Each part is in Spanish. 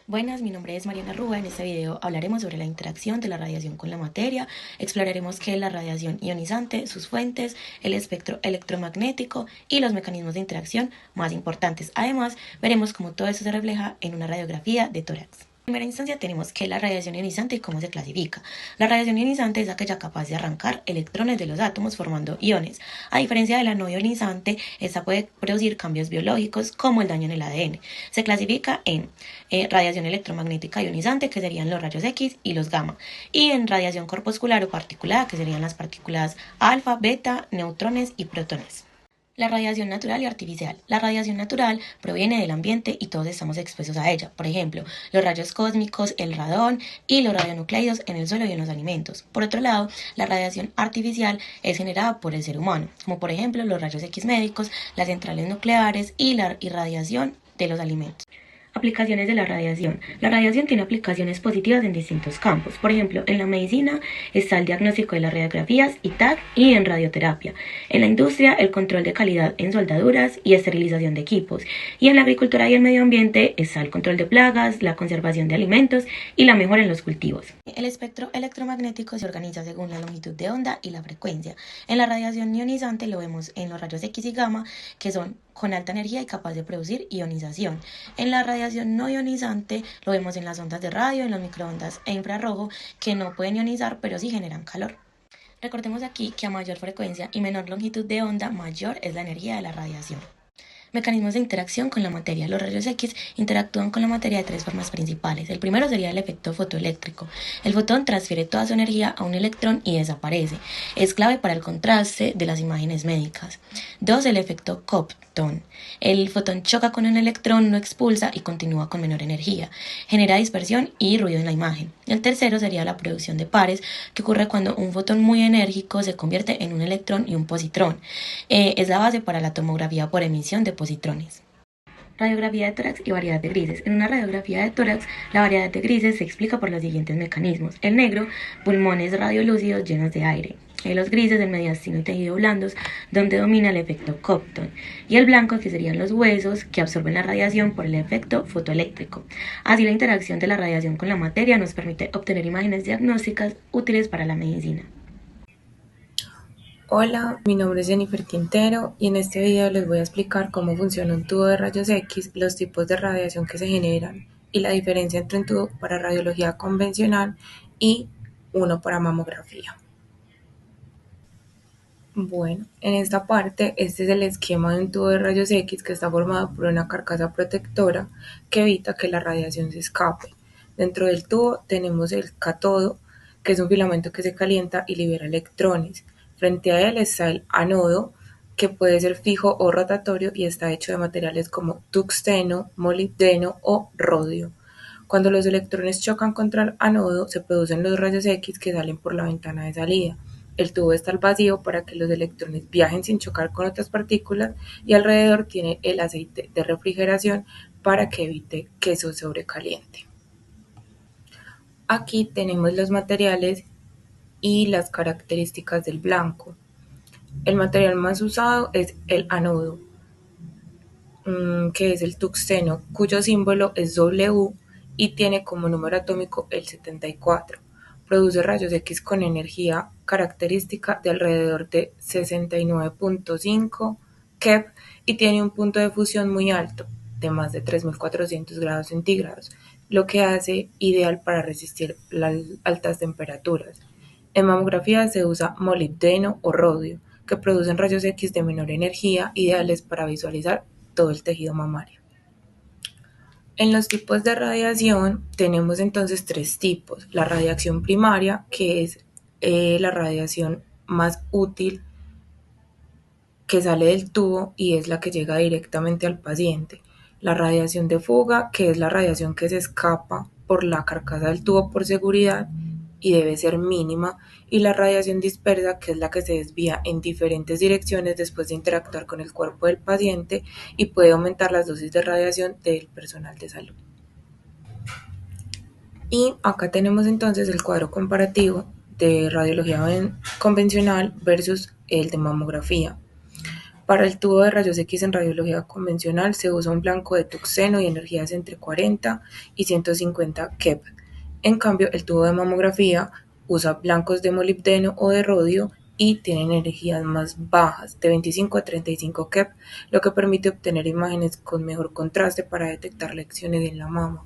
Buenas, mi nombre es Mariana Rúa. En este video hablaremos sobre la interacción de la radiación con la materia. Exploraremos qué es la radiación ionizante, sus fuentes, el espectro electromagnético y los mecanismos de interacción más importantes. Además, veremos cómo todo eso se refleja en una radiografía de tórax. En primera instancia tenemos que la radiación ionizante y cómo se clasifica. La radiación ionizante es aquella capaz de arrancar electrones de los átomos formando iones. A diferencia de la no ionizante, esta puede producir cambios biológicos como el daño en el ADN. Se clasifica en radiación electromagnética ionizante, que serían los rayos X y los gamma, y en radiación corpuscular o particulada, que serían las partículas alfa, beta, neutrones y protones. La radiación natural y artificial. La radiación natural proviene del ambiente y todos estamos expuestos a ella. Por ejemplo, los rayos cósmicos, el radón y los radionucleidos en el suelo y en los alimentos. Por otro lado, la radiación artificial es generada por el ser humano, como por ejemplo los rayos X médicos, las centrales nucleares y la irradiación de los alimentos. Aplicaciones de la radiación. La radiación tiene aplicaciones positivas en distintos campos. Por ejemplo, en la medicina está el diagnóstico de las radiografías y TAC y en radioterapia. En la industria, el control de calidad en soldaduras y esterilización de equipos. Y en la agricultura y el medio ambiente está el control de plagas, la conservación de alimentos y la mejora en los cultivos. El espectro electromagnético se organiza según la longitud de onda y la frecuencia. En la radiación ionizante lo vemos en los rayos X y gamma, que son con alta energía y capaz de producir ionización. En la radiación no ionizante lo vemos en las ondas de radio, en las microondas e infrarrojo, que no pueden ionizar pero sí generan calor. Recordemos aquí que a mayor frecuencia y menor longitud de onda, mayor es la energía de la radiación. Mecanismos de interacción con la materia. Los rayos X interactúan con la materia de tres formas principales. El primero sería el efecto fotoeléctrico. El fotón transfiere toda su energía a un electrón y desaparece. Es clave para el contraste de las imágenes médicas. 2. El efecto Compton. El fotón choca con un electrón, lo expulsa y continúa con menor energía. Genera dispersión y ruido en la imagen. El tercero sería la producción de pares, que ocurre cuando un fotón muy enérgico se convierte en un electrón y un positrón. Es la base para la tomografía por emisión de positrones. Radiografía de tórax y variedad de grises. En una radiografía de tórax, la variedad de grises se explica por los siguientes mecanismos. El negro, pulmones radiolúcidos llenos de aire. Los grises, el mediastino y tejido blandos, donde domina el efecto Compton. Y el blanco, que serían los huesos, que absorben la radiación por el efecto fotoeléctrico. Así, la interacción de la radiación con la materia nos permite obtener imágenes diagnósticas útiles para la medicina. Hola, mi nombre es Jennifer Quintero y en este video les voy a explicar cómo funciona un tubo de rayos X, los tipos de radiación que se generan y la diferencia entre un tubo para radiología convencional y uno para mamografía. Bueno, en esta parte, este es el esquema de un tubo de rayos X que está formado por una carcasa protectora que evita que la radiación se escape. Dentro del tubo tenemos el cátodo, que es un filamento que se calienta y libera electrones. Frente a él está el ánodo, que puede ser fijo o rotatorio y está hecho de materiales como tungsteno, molibdeno o rodio. Cuando los electrones chocan contra el ánodo, se producen los rayos X que salen por la ventana de salida. El tubo está al vacío para que los electrones viajen sin chocar con otras partículas y alrededor tiene el aceite de refrigeración para que evite que se sobrecaliente. Aquí tenemos los materiales y las características del blanco. El material más usado es el ánodo, que es el tungsteno, cuyo símbolo es W y tiene como número atómico el 74. Produce rayos X con energía característica de alrededor de 69.5 keV y tiene un punto de fusión muy alto, de más de 3400 grados centígrados, lo que hace ideal para resistir las altas temperaturas. En mamografía se usa molibdeno o rodio, que producen rayos X de menor energía, ideales para visualizar todo el tejido mamario. En los tipos de radiación tenemos entonces tres tipos. La radiación primaria, que es la radiación más útil que sale del tubo y es la que llega directamente al paciente. La radiación de fuga, que es la radiación que se escapa por la carcasa del tubo por seguridad y debe ser mínima, y la radiación dispersa, que es la que se desvía en diferentes direcciones después de interactuar con el cuerpo del paciente y puede aumentar las dosis de radiación del personal de salud. Y acá tenemos entonces el cuadro comparativo de radiología convencional versus el de mamografía. Para el tubo de rayos X en radiología convencional se usa un blanco de tuxeno y energías entre 40 y 150 keV. En cambio, el tubo de mamografía usa blancos de molibdeno o de rodio y tiene energías más bajas, de 25 a 35 keV, lo que permite obtener imágenes con mejor contraste para detectar lesiones en la mama.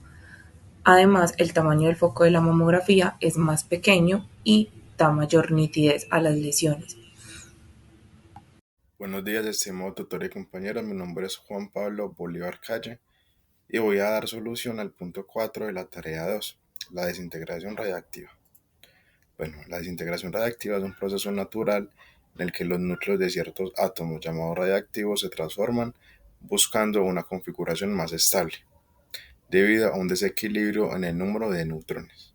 Además, el tamaño del foco de la mamografía es más pequeño y da mayor nitidez a las lesiones. Buenos días, estimado tutor y compañeros. Mi nombre es Juan Pablo Bolívar Calle y voy a dar solución al punto 4 de la tarea 2, la desintegración radiactiva. Bueno, la desintegración radiactiva es un proceso natural en el que los núcleos de ciertos átomos llamados radiactivos se transforman buscando una configuración más estable, debido a un desequilibrio en el número de neutrones.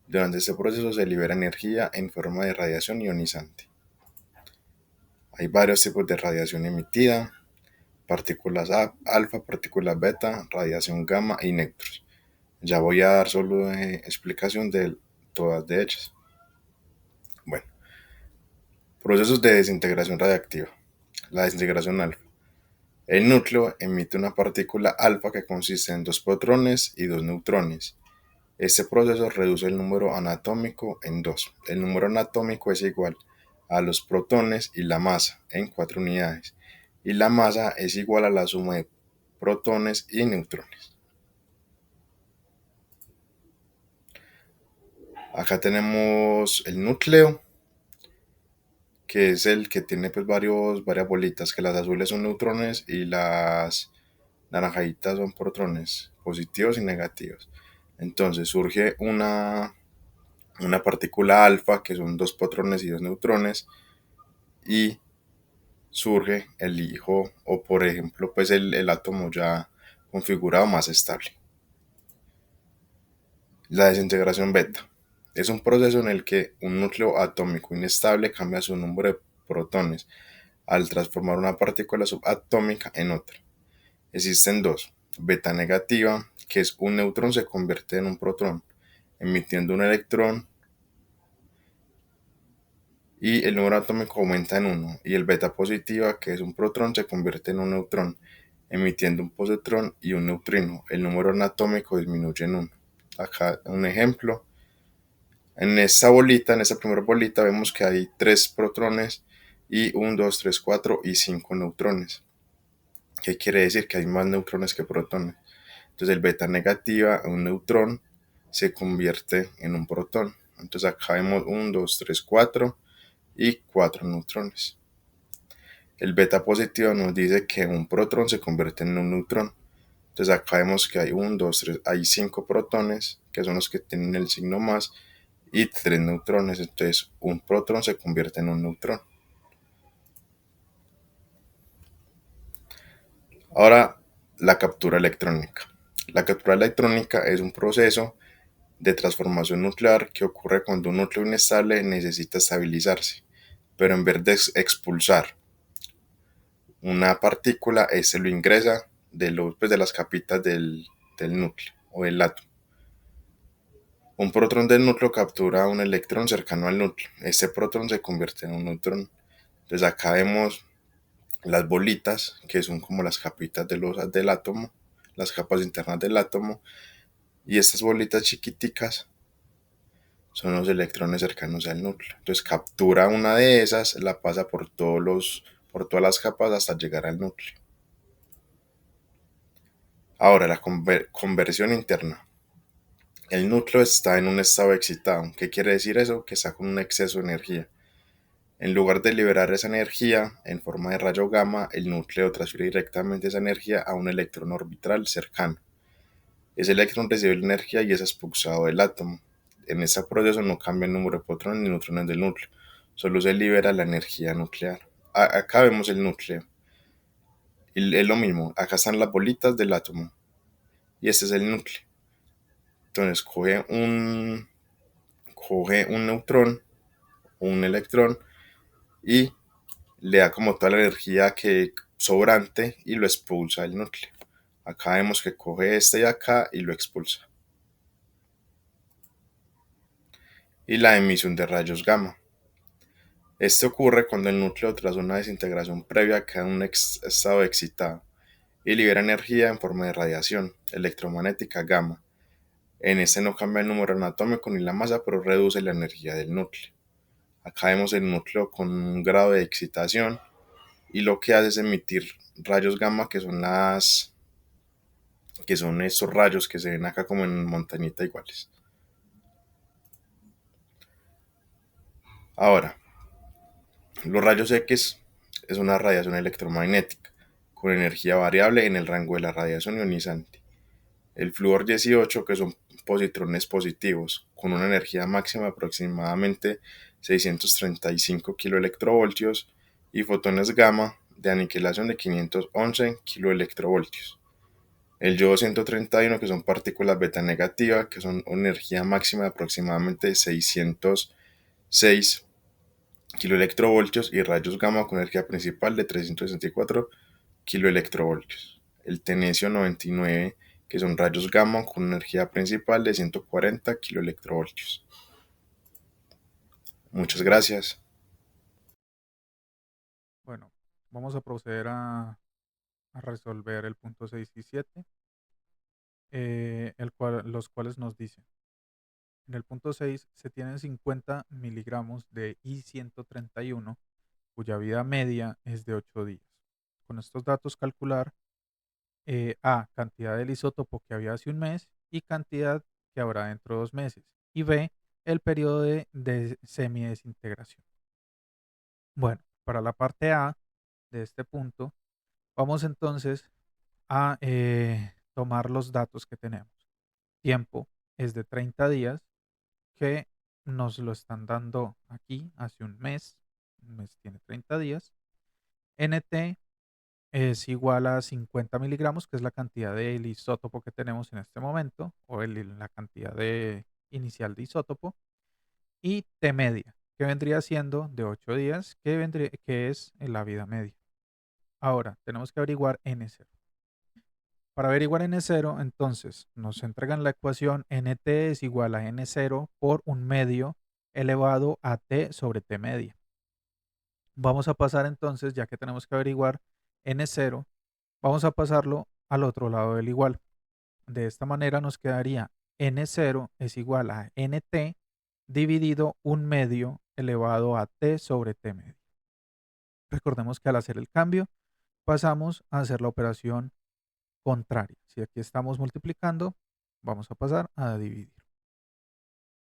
Durante este proceso se libera energía en forma de radiación ionizante. Hay varios tipos de radiación emitida: partículas alfa, partículas beta, radiación gamma y néutros. Ya voy a dar solo explicación de todas de ellas. Bueno, procesos de desintegración radiactiva. La desintegración alfa. El núcleo emite una partícula alfa que consiste en dos protones y dos neutrones. Este proceso reduce el número anatómico en 2. El número anatómico es igual a los protones y la masa en 4 unidades, y la masa es igual a la suma de protones y neutrones. Acá tenemos el núcleo, que es el que tiene pues varias bolitas, que las azules son neutrones y las naranjaditas son protones, positivos y negativos. Entonces surge una partícula alfa, que son dos protones y dos neutrones, y surge el hijo, o por ejemplo pues el átomo ya configurado más estable. La desintegración beta es un proceso en el que un núcleo atómico inestable cambia su número de protones al transformar una partícula subatómica en otra. Existen dos: beta negativa, que es un neutrón se convierte en un protón, emitiendo un electrón, y el número atómico aumenta en 1, y el beta positiva, que es un protón se convierte en un neutrón, emitiendo un positrón y un neutrino. El número atómico disminuye en 1. Acá un ejemplo. En esta bolita, en esta primera bolita, vemos que hay 3 protones y 1, 2, 3, 4 y 5 neutrones. ¿Qué quiere decir? Que hay más neutrones que protones. Entonces el beta negativa, un neutrón, se convierte en un protón. Entonces acá vemos 1, 2, 3, 4 y 4 neutrones. El beta positivo nos dice que un protón se convierte en un neutrón. Entonces acá vemos que hay 1, 2, 3, hay 5 protones, que son los que tienen el signo más, y 3 neutrones. Entonces un protón se convierte en un neutrón. Ahora, la captura electrónica. La captura electrónica es un proceso de transformación nuclear que ocurre cuando un núcleo inestable necesita estabilizarse, pero en vez de expulsar una partícula, este lo ingresa de las capitas del núcleo o del átomo. Un protón del núcleo captura un electrón cercano al núcleo. Este protón se convierte en un neutrón. Entonces acá vemos las bolitas, que son como las capitas del átomo, las capas internas del átomo, y estas bolitas chiquiticas son los electrones cercanos al núcleo. Entonces captura una de esas, la pasa por todas las capas hasta llegar al núcleo. Ahora, la conversión interna. El núcleo está en un estado excitado. ¿Qué quiere decir eso? Que está con un exceso de energía. En lugar de liberar esa energía en forma de rayo gamma, el núcleo transfiere directamente esa energía a un electrón orbital cercano. Ese electrón recibe la energía y es expulsado del átomo. En este proceso no cambia el número de protones ni neutrones del núcleo, solo se libera la energía nuclear. Acá vemos el núcleo. Y es lo mismo, acá están las bolitas del átomo y este es el núcleo. Entonces coge un neutrón o un electrón y le da como toda la energía que sobrante y lo expulsa del núcleo. Acá vemos que coge este de acá y lo expulsa. Y la emisión de rayos gamma. Esto ocurre cuando el núcleo tras una desintegración previa queda en un estado excitado y libera energía en forma de radiación electromagnética gamma. En este no cambia el número anatómico ni la masa, pero reduce la energía del núcleo. Acá vemos el núcleo con un grado de excitación y lo que hace es emitir rayos gamma que son estos rayos que se ven acá como en montañita iguales. Ahora, los rayos X es una radiación electromagnética con energía variable en el rango de la radiación ionizante. El flúor 18, que son positrones positivos, con una energía máxima de aproximadamente 635 kiloelectrovoltios, y fotones gamma de aniquilación de 511 kiloelectrovoltios. El yodo 131, que son partículas beta negativas, que son una energía máxima de aproximadamente 606 kiloelectrovoltios, y rayos gamma con energía principal de 364 kiloelectrovoltios. El tenesio 99, que son rayos gamma con energía principal de 140 kiloelectrovoltios. Muchas gracias. Bueno, vamos a proceder a resolver el punto 6 y 7, los cuales nos dicen. En el punto 6 se tienen 50 miligramos de I-131, cuya vida media es de 8 días. Con estos datos calcular A, cantidad del isótopo que había hace un mes y cantidad que habrá dentro de 2 meses. Y B, el periodo de semidesintegración. Bueno, para la parte A de este punto, vamos entonces a tomar los datos que tenemos. Tiempo es de 30 días, que nos lo están dando aquí hace un mes. Un mes tiene 30 días. NT es igual a 50 miligramos, que es la cantidad del isótopo que tenemos en este momento, o la cantidad inicial de isótopo. Y T media, que vendría siendo de 8 días, que es la vida media. Ahora, tenemos que averiguar N0. Para averiguar N0, entonces, nos entregan la ecuación NT es igual a N0 por un medio elevado a T sobre T media. Vamos a pasar entonces, ya que tenemos que averiguar N0, vamos a pasarlo al otro lado del igual. De esta manera nos quedaría N0 es igual a NT dividido un medio elevado a T sobre T media. Recordemos que al hacer el cambio, pasamos a hacer la operación contraria. Si aquí estamos multiplicando, vamos a pasar a dividir.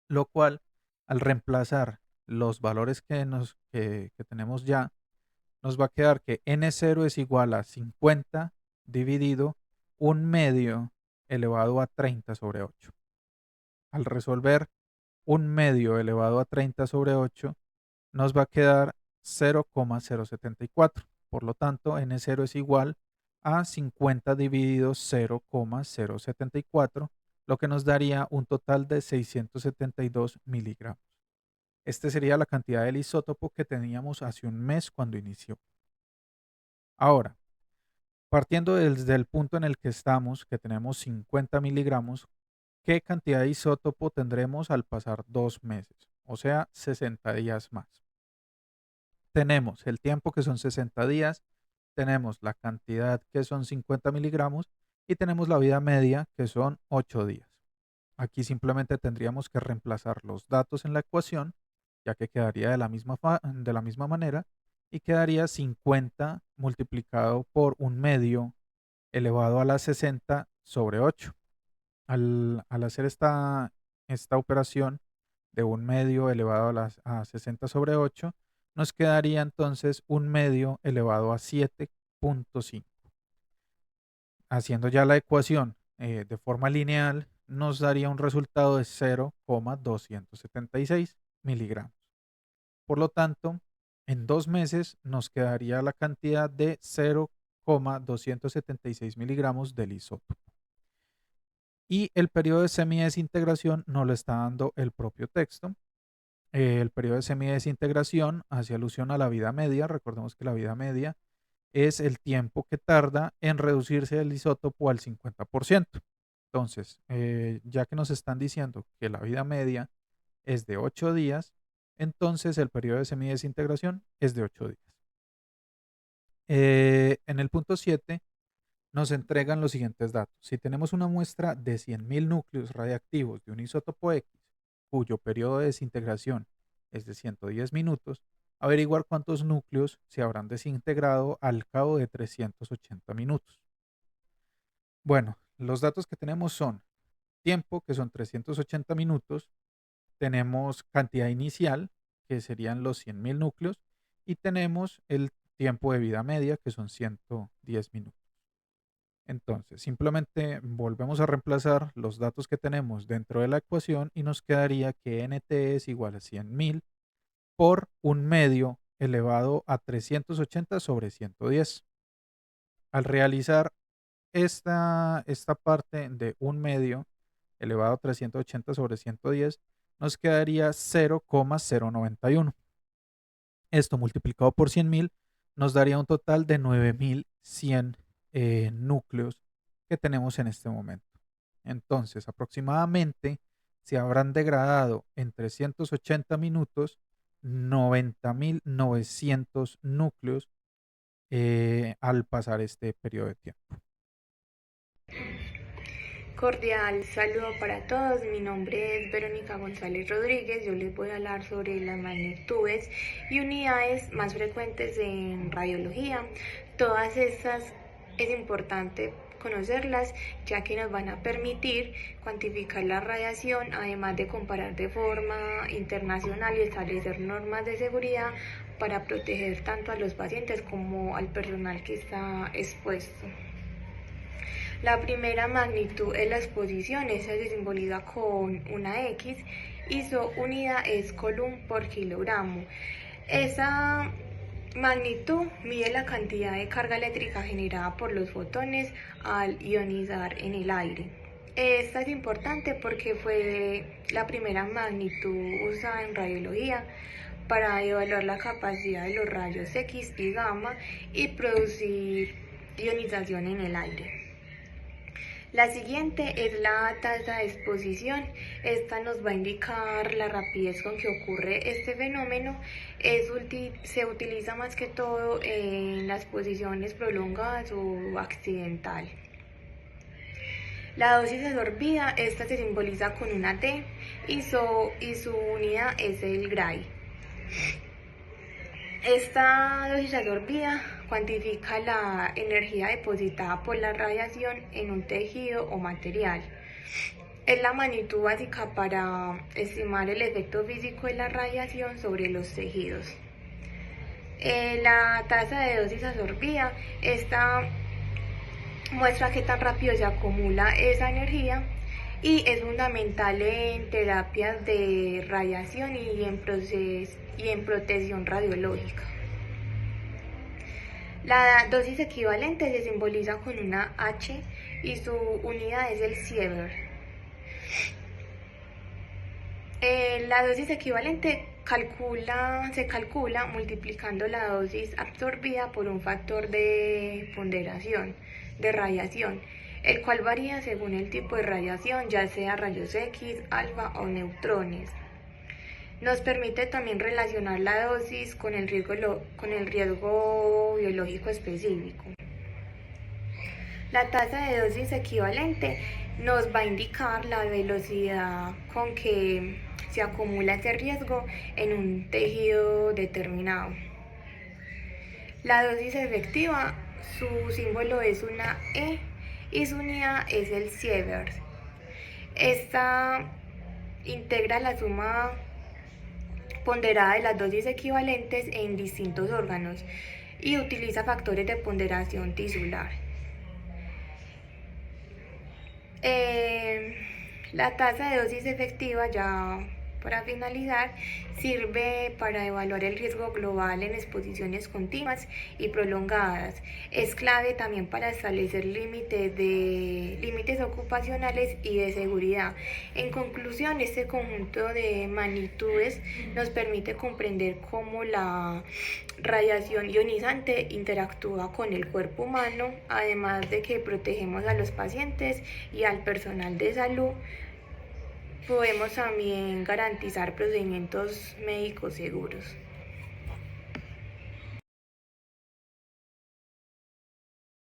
Lo cual, al reemplazar los valores que tenemos ya, nos va a quedar que N0 es igual a 50 dividido un medio elevado a 30 sobre 8. Al resolver un medio elevado a 30 sobre 8, nos va a quedar 0,074. Por lo tanto, N0 es igual a 50 dividido 0,074, lo que nos daría un total de 672 miligramos. Este sería la cantidad del isótopo que teníamos hace un mes cuando inició. Ahora, partiendo desde el punto en el que estamos, que tenemos 50 miligramos, ¿qué cantidad de isótopo tendremos al pasar 2 meses? O sea, 60 días más. Tenemos el tiempo, que son 60 días, tenemos la cantidad, que son 50 miligramos, y tenemos la vida media, que son 8 días. Aquí simplemente tendríamos que reemplazar los datos en la ecuación, ya que quedaría de la misma manera, y quedaría 50 multiplicado por un medio elevado a la 60 sobre 8. Al hacer esta operación de un medio elevado a 60 sobre 8, nos quedaría entonces un medio elevado a 7.5. Haciendo ya la ecuación de forma lineal, nos daría un resultado de 0,276 miligramos. Por lo tanto, en 2 meses nos quedaría la cantidad de 0,276 miligramos del isótopo. Y el periodo de semidesintegración nos lo está dando el propio texto. El periodo de semidesintegración hace alusión a la vida media. Recordemos que la vida media es el tiempo que tarda en reducirse el isótopo al 50%. Entonces, ya que nos están diciendo que la vida media es de 8 días, entonces el periodo de semidesintegración es de 8 días. En el punto 7 nos entregan los siguientes datos. Si tenemos una muestra de 100.000 núcleos radiactivos de un isótopo X, cuyo periodo de desintegración es de 110 minutos, averiguar cuántos núcleos se habrán desintegrado al cabo de 380 minutos. Bueno, los datos que tenemos son tiempo, que son 380 minutos, tenemos cantidad inicial, que serían los 100.000 núcleos, y tenemos el tiempo de vida media, que son 110 minutos. Entonces, simplemente volvemos a reemplazar los datos que tenemos dentro de la ecuación y nos quedaría que NT es igual a 100.000 por un medio elevado a 380 sobre 110. Al realizar esta parte de un medio elevado a 380 sobre 110, nos quedaría 0,091. Esto multiplicado por 100.000 nos daría un total de 9.100 núcleos que tenemos en este momento. Entonces, aproximadamente se habrán degradado en 380 minutos 90.900 núcleos al pasar este periodo de tiempo. Cordial saludo para todos, mi nombre es Verónica González Rodríguez, yo les voy a hablar sobre las magnitudes y unidades más frecuentes en radiología. Todas estas es importante conocerlas ya que nos van a permitir cuantificar la radiación, además de comparar de forma internacional y establecer normas de seguridad para proteger tanto a los pacientes como al personal que está expuesto. La primera magnitud es la exposición, esa se simboliza con una X y su unidad es coulomb por kilogramo. Esa magnitud mide la cantidad de carga eléctrica generada por los fotones al ionizar en el aire. Esta es importante porque fue la primera magnitud usada en radiología para evaluar la capacidad de los rayos X y gamma y producir ionización en el aire. La siguiente es la tasa de exposición. Esta nos va a indicar la rapidez con que ocurre este fenómeno. Se utiliza más que todo en las exposiciones prolongadas o accidental. La dosis absorbida, esta se simboliza con una T y su unidad es el Gray. Esta dosis absorbida cuantifica la energía depositada por la radiación en un tejido o material. Es la magnitud básica para estimar el efecto físico de la radiación sobre los tejidos. La tasa de dosis absorbida, esta muestra qué tan rápido se acumula esa energía y es fundamental en terapias de radiación y en protección radiológica. La dosis equivalente se simboliza con una H y su unidad es el Sievert. La dosis equivalente se calcula multiplicando la dosis absorbida por un factor de ponderación de radiación, el cual varía según el tipo de radiación, ya sea rayos X, alfa o neutrones. Nos permite también relacionar la dosis con el riesgo biológico específico. La tasa de dosis equivalente nos va a indicar la velocidad con que se acumula ese riesgo en un tejido determinado. La dosis efectiva, su símbolo es una E y su unidad es el Sievert. Esta integra la suma ponderada de las dosis equivalentes en distintos órganos y utiliza factores de ponderación tisular. La tasa de dosis efectiva, ya para finalizar, sirve para evaluar el riesgo global en exposiciones continuas y prolongadas. Es clave también para establecer límites ocupacionales y de seguridad. En conclusión, este conjunto de magnitudes nos permite comprender cómo la radiación ionizante interactúa con el cuerpo humano, además de que protegemos a los pacientes y al personal de salud podemos también garantizar procedimientos médicos seguros.